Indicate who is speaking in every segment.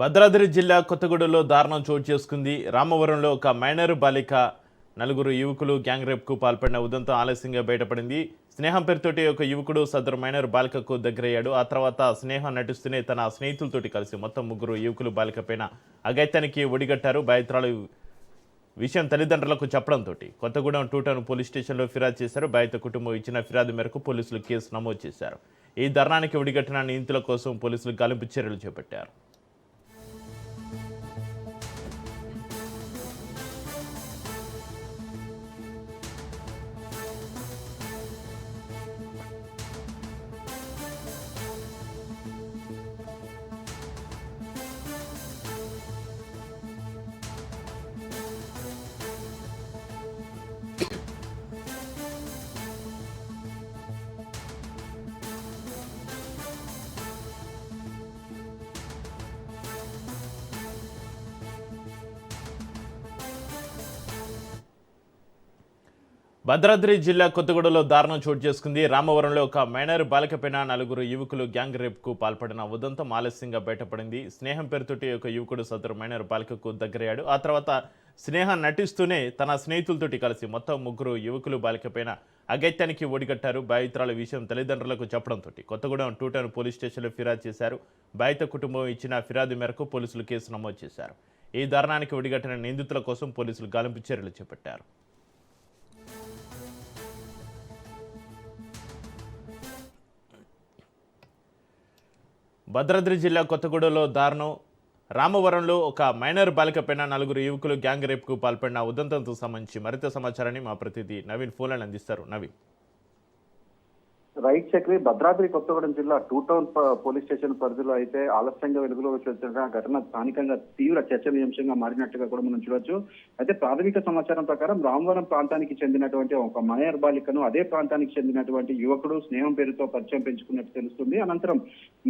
Speaker 1: భద్రాద్రి జిల్లా కొత్తగూడలో దారుణం చోటు చేసుకుంది. రామవరంలో ఒక మైనర్ బాలిక నలుగురు యువకులు గ్యాంగ్ రేప్కు పాల్పడిన ఉదంతం ఆలస్యంగా బయటపడింది. స్నేహం పేరుతోటి ఒక యువకుడు సదరు మైనర్ బాలికకు దగ్గరయ్యాడు. ఆ తర్వాత స్నేహం నటిస్తూనే తన స్నేహితులతోటి కలిసి మొత్తం ముగ్గురు యువకులు బాలిక పైన అఘాయిత్యానికి ఒడిగట్టారు. బాధితురాలు విషయం తల్లిదండ్రులకు చెప్పడంతో కొత్తగూడెం 2 టౌన్ పోలీస్ స్టేషన్లో ఫిర్యాదు చేశారు. బాధిత కుటుంబం ఇచ్చిన ఫిర్యాదు మేరకు పోలీసులు కేసు నమోదు చేశారు. ఈ దారుణానికి ఒడిగట్టిన నిందితుల కోసం పోలీసులు గాలింపు చర్యలు చేపట్టారు. భద్రాద్రి జిల్లా కొత్తగూడలో దారుణం చోటు చేసుకుంది. రామవరంలో ఒక మైనర్ బాలికపైన నలుగురు యువకులు గ్యాంగ్ రేప్కు పాల్పడిన ఉదంతం ఆలస్యంగా బయటపడింది. స్నేహం పేరుతోటి ఒక యువకుడు సదరు మైనర్ బాలికకు దగ్గరయ్యాడు. ఆ తర్వాత స్నేహం నటిస్తూనే తన స్నేహితులతోటి కలిసి మొత్తం ముగ్గురు యువకులు బాలికపైన అఘాయిత్యానికి ఒడిగట్టారు. బాధితురాల విషయం తల్లిదండ్రులకు చెప్పడంతో కొత్తగూడెం 2 టౌన్ పోలీస్ స్టేషన్లో ఫిర్యాదు చేశారు. బాధిత కుటుంబం ఇచ్చిన ఫిర్యాదు మేరకు పోలీసులు కేసు నమోదు చేశారు. ఈ దారుణానికి ఒడిగట్టిన నిందితుల కోసం పోలీసులు గాలింపు చర్యలు చేపట్టారు. భద్రాద్రి జిల్లా కొత్తగూడలో దారుణం. రామవరంలో ఒక మైనర్ బాలికపైన నలుగురు యువకులు గ్యాంగ్ రేప్కు పాల్పడిన ఉదంతంతో సంబంధించి మరింత సమాచారాన్ని మా ప్రతినిధి నవీన్ ఫోన్లను అందిస్తారు. నవీన్.
Speaker 2: రైట్ చక్రి. భద్రాద్రి కొత్తగూడెం జిల్లా 2 టౌన్ పోలీస్ స్టేషన్ పరిధిలో అయితే ఆలస్యంగా వెలుగులోకి వచ్చిన ఘటన స్థానికంగా తీవ్ర చర్చనీయాంశంగా మారినట్టుగా కూడా మనం చూడొచ్చు. అయితే ప్రాథమిక సమాచారం ప్రకారం రామవరం ప్రాంతానికి చెందినటువంటి ఒక మైనర్ బాలికను అదే ప్రాంతానికి చెందినటువంటి యువకుడు స్నేహం పేరుతో పరిచయం పెంచుకున్నట్టు తెలుస్తుంది. అనంతరం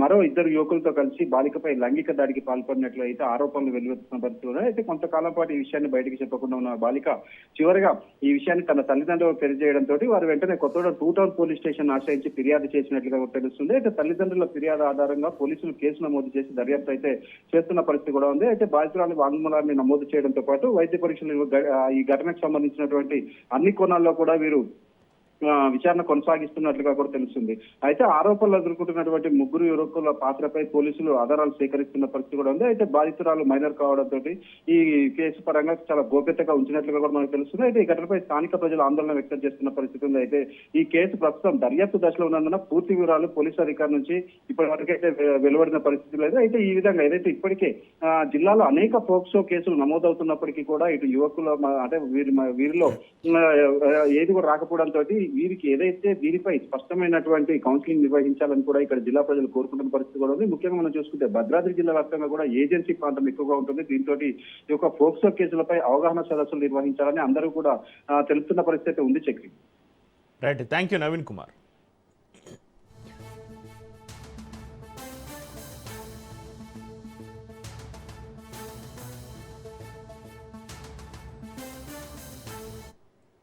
Speaker 2: మరో ఇద్దరు యువకులతో కలిసి బాలికపై లైంగిక దాడికి పాల్పడినట్లు అయితే ఆరోపణలు వెలువెత్తున్న పరిస్థితుల్లో అయితే కొంతకాలం పాటు ఈ విషయాన్ని బయటకు చెప్పకుండా ఉన్న బాలిక చివరిగా ఈ విషయాన్ని తన తల్లిదండ్రులకు తెలియజేయడంతో వారు వెంటనే కొత్తగూడెం 2 టౌన్ పోలీస్ స్టేషన్ ఆశ్రయించి ఫిర్యాదు చేసినట్లుగా తెలుస్తుంది. అయితే తల్లిదండ్రుల ఫిర్యాదు ఆధారంగా పోలీసులు కేసు నమోదు చేసి దర్యాప్తు అయితే చేస్తున్న పరిస్థితి కూడా ఉంది. అయితే బాధితురాలి వాంగ్మూలాన్ని నమోదు చేయడంతో పాటు వైద్య పరీక్షలు ఈ ఘటనకు సంబంధించినటువంటి అన్ని కోణాల్లో కూడా వీరు విచారణ కొనసాగిస్తున్నట్లుగా కూడా తెలుస్తుంది. అయితే ఆరోపణలు ఎదుర్కొంటున్నటువంటి ముగ్గురు యువకుల పాత్రపై పోలీసులు ఆధారాలు సేకరిస్తున్న పరిస్థితి కూడా ఉంది. అయితే బాధితురాలు మైనర్ కావడంతో ఈ కేసు పరంగా చాలా గోప్యతగా ఉంచినట్లుగా కూడా మనకు తెలుస్తుంది. అయితే ఈ ఘటనపై స్థానిక ప్రజలు ఆందోళన వ్యక్తం చేస్తున్న పరిస్థితి ఉంది. అయితే ఈ కేసు ప్రస్తుతం దర్యాప్తు దశలో ఉన్నందున పూర్తి వివరాలు పోలీసు అధికారుల నుంచి ఇప్పటి వరకు అయితే వెలువడిన పరిస్థితి లేదు. అయితే ఈ విధంగా ఏదైతే ఇప్పటికే జిల్లాలో అనేక పోక్సో కేసులు నమోదవుతున్నప్పటికీ కూడా ఇటు యువకుల అంటే వీరిలో ఏది కూడా రాకపోవడంతో వీరికి ఏదైతే దీనిపై స్పష్టమైనటువంటి కౌన్సిలింగ్ నిర్వహించాలని కూడా ఇక్కడ జిల్లా ప్రజలు కోరుకుంటున్న పరిస్థితి కూడా ఉంది. ముఖ్యంగా మనం చూసుకుంటే భద్రాద్రి జిల్లా వ్యాప్తంగా కూడా ఏజెన్సీ ప్రాంతం ఎక్కువగా ఉంటుంది. దీంతో ఈ యొక్క పోక్సో కేసులపై అవగాహన సదస్సులు నిర్వహించాలని అందరూ కూడా తెలుపుతున్న పరిస్థితి ఉంది. Chakri.
Speaker 1: Right, thank you Naveen Kumar.